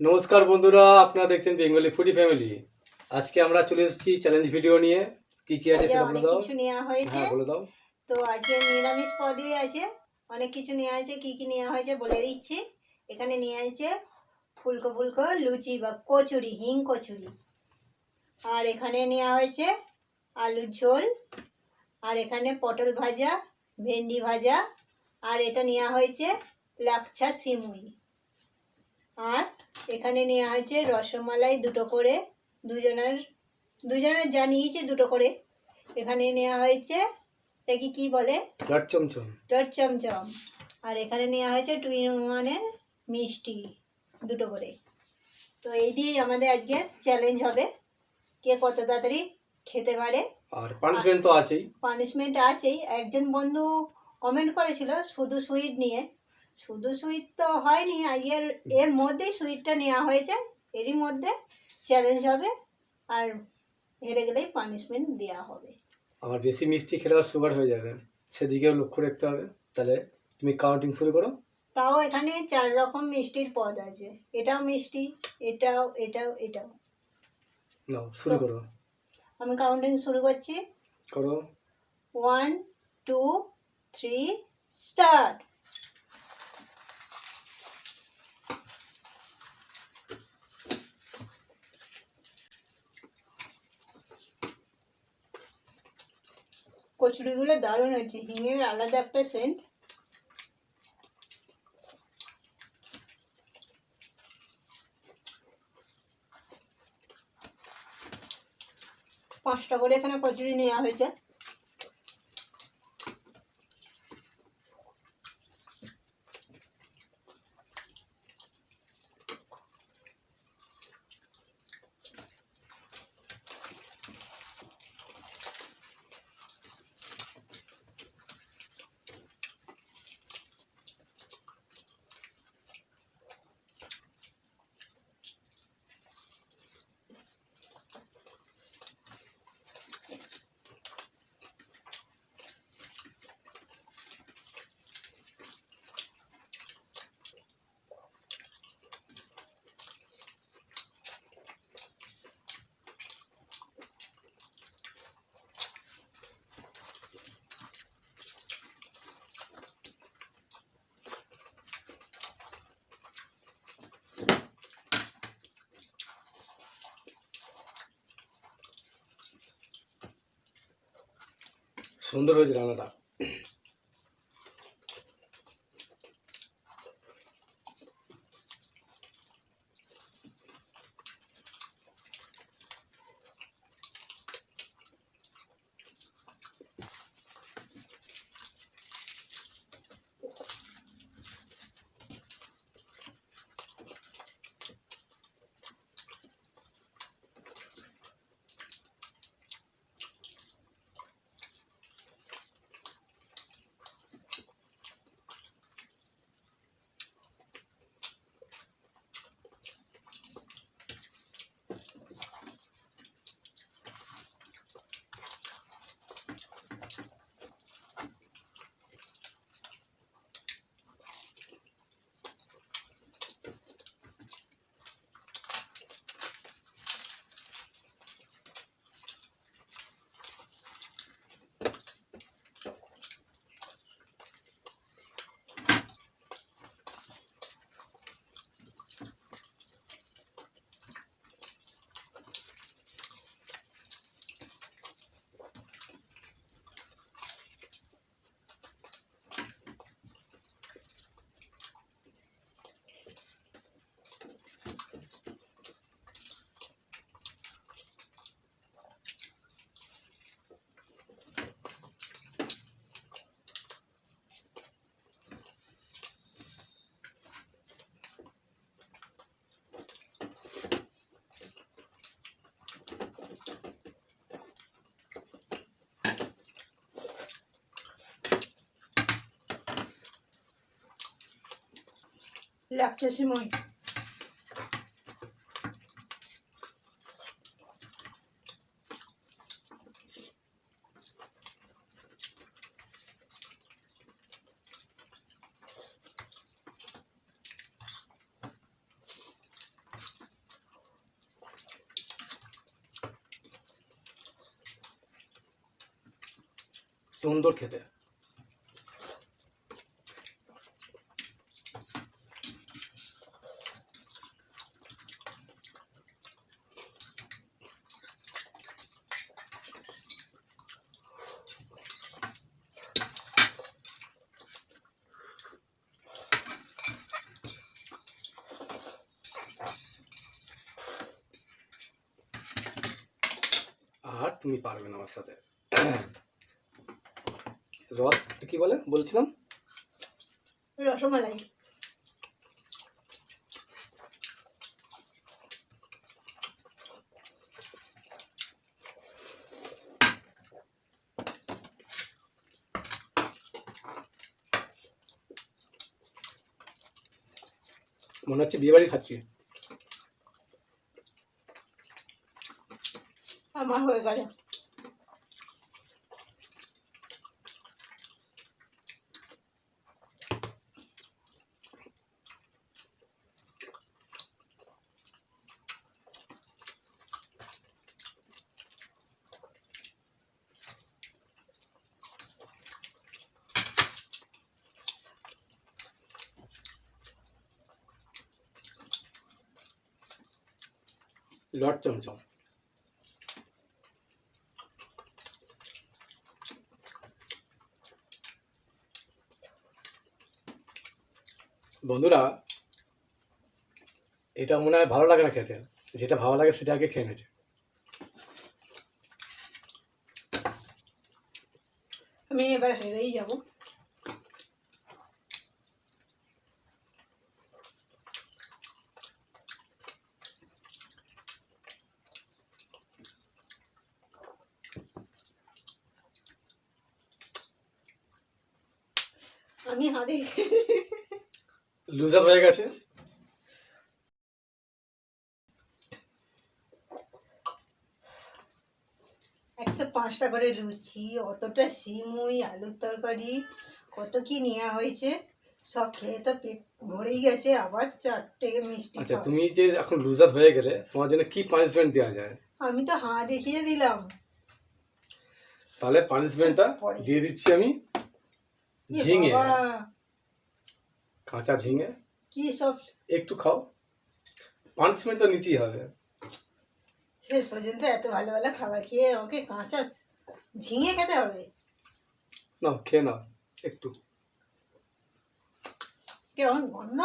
নমস্কার বন্ধুরা, আপনারা দেখছেন বেঙ্গলি ফুডি ফ্যামিলি। আজকে আমরা চলে এসেছি চ্যালেঞ্জ ভিডিও নিয়ে। কি কি আছে সেটা বলে দাও। কিছু নেওয়া হয়েছে। হ্যাঁ বলে দাও। তো আজকে নিরামিষ পদই আছে, অনেক কিছু নেওয়া হয়েছে। কি কি নেওয়া হয়েছে বলে দিচ্ছি। এখানে নিয়ে আছে ফুলকো ফুলকো লুচি বা কচুরি, হিং কচুরি। আর এখানে নেওয়া হয়েছে আলুর ঝোল। আর এখানে পটল ভাজা, ভেন্ডি ভাজা। আর এটা নেওয়া হয়েছে লাচ্ছা সিমুই। আর এখানে নেওয়া হয়েছে রসমালাই দুটো করে, দুজনের যা নিয়েছে দুটো করে। এখানে নেওয়া হয়েছে এটা কি বলে, লট চমচম। লট চমচম। আর এখানে নেওয়া হয়েছে 2 in 1 মিষ্টি দুটো করে। তো এই দিয়েই আমাদের আজকে চ্যালেঞ্জ হবে, কে কত তাড়াতাড়ি খেতে পারে। আর পানিশমেন্ট তো আছেই। পানিশমেন্ট আছেই। একজন বন্ধু কমেন্ট করেছিল শুধু সুইট নিয়ে। শুধু সুইট তো হয়নি, আজকের এর মধ্যেই সুইটটা নেওয়া হয়েছে। এরই মধ্যে চ্যালেঞ্জ হবে, আর হেরে গেলেই পানিশমেন্ট দেওয়া হবে। আবার বেশি মিষ্টি খেলে আর সুগার হয়ে যাবে, সেদিকেও লক্ষ্য রাখতে হবে। তাহলে তুমি কাউন্টিং শুরু করো। তাও এখানে 4 রকম মিষ্টির পদ আছে। এটাও মিষ্টি, এটাও এটাও এটাও। নাও শুরু করো। আমি কাউন্টিং শুরু করছি। করো। 1 2 3 স্টার্ট। কচুরিগুলো দারুণ হয়েছে, হিঙের আলাদা একটা সেন্ট। পাঁচটা করে এখানে কচুরি নেওয়া হয়েছে। সুন্দর হয়েছে রান্নাটা। লাচ্ছা সিমুই। সুন্দর খেতে। আর তুমি পারবে না আমার সাথে। রস কি বলছিলাম? রসমালাই। মনে হচ্ছে বিয়ে বাড়ি খাচ্ছি। আমার হয়ে গেল। লট চমচম। বন্ধুরা, এটা মনে হয় ভালো লাগে না খেতে, যেটা ভালো লাগে সেটা আগে খেয়ে নিয়েছে। আমি এবার হেরেই যাব। আমি হাতে লুজার হয়ে গেছে। একটা 5টা করে লুচি, অতটা সিমুই, আলুর তরকারি, কত কি নেওয়া হয়েছে, সব খেয়ে তো পেট ভরেই গেছে। আবার 4টে মিষ্টি আচ্ছা, খাওয়া। তুমি যে এখন লুজার হয়ে গেলে তোমার জন্য কি পানিশমেন্ট দেওয়া যায়? আমি তো হাঁ দেখিয়ে দিলাম। তাহলে পানিশমেন্টটা দিয়ে দিচ্ছি আমি। এ ঝিঙে, বাবা, কাঁচা ঝিঙে কি সব একটু খাও। পানিশমেন্ট তো নিতেই হবে। শেষ পর্যন্ত এত ভালো ভালো খাবার খেয়ে আমাকে কাঁচা ঝিঙে খেতে হবে? নাও, খেয়ে নাও একটু। কেমন গন্ধ!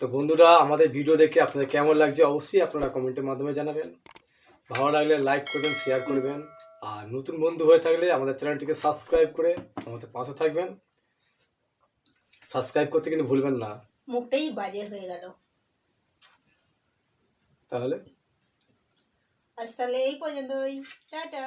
তো বন্ধুরা, আমাদের ভিডিও দেখে আপনাদের কেমন লাগছে অবশ্যই আপনারা কমেন্টের মাধ্যমে জানাবেন। ভালো লাগলে লাইক করবেন, শেয়ার করবেন। আর নতুন বন্ধু হয়ে থাকলে আমাদের চ্যানেলটিকে সাবস্ক্রাইব করে আমাদের পাশে থাকবেন। সাবস্ক্রাইব করতে কিন্তু ভুলবেন না। মুখটাই বাজে হয়ে গেল। তাহলে আজ তাহলে এই পর্যন্তই, টাটা।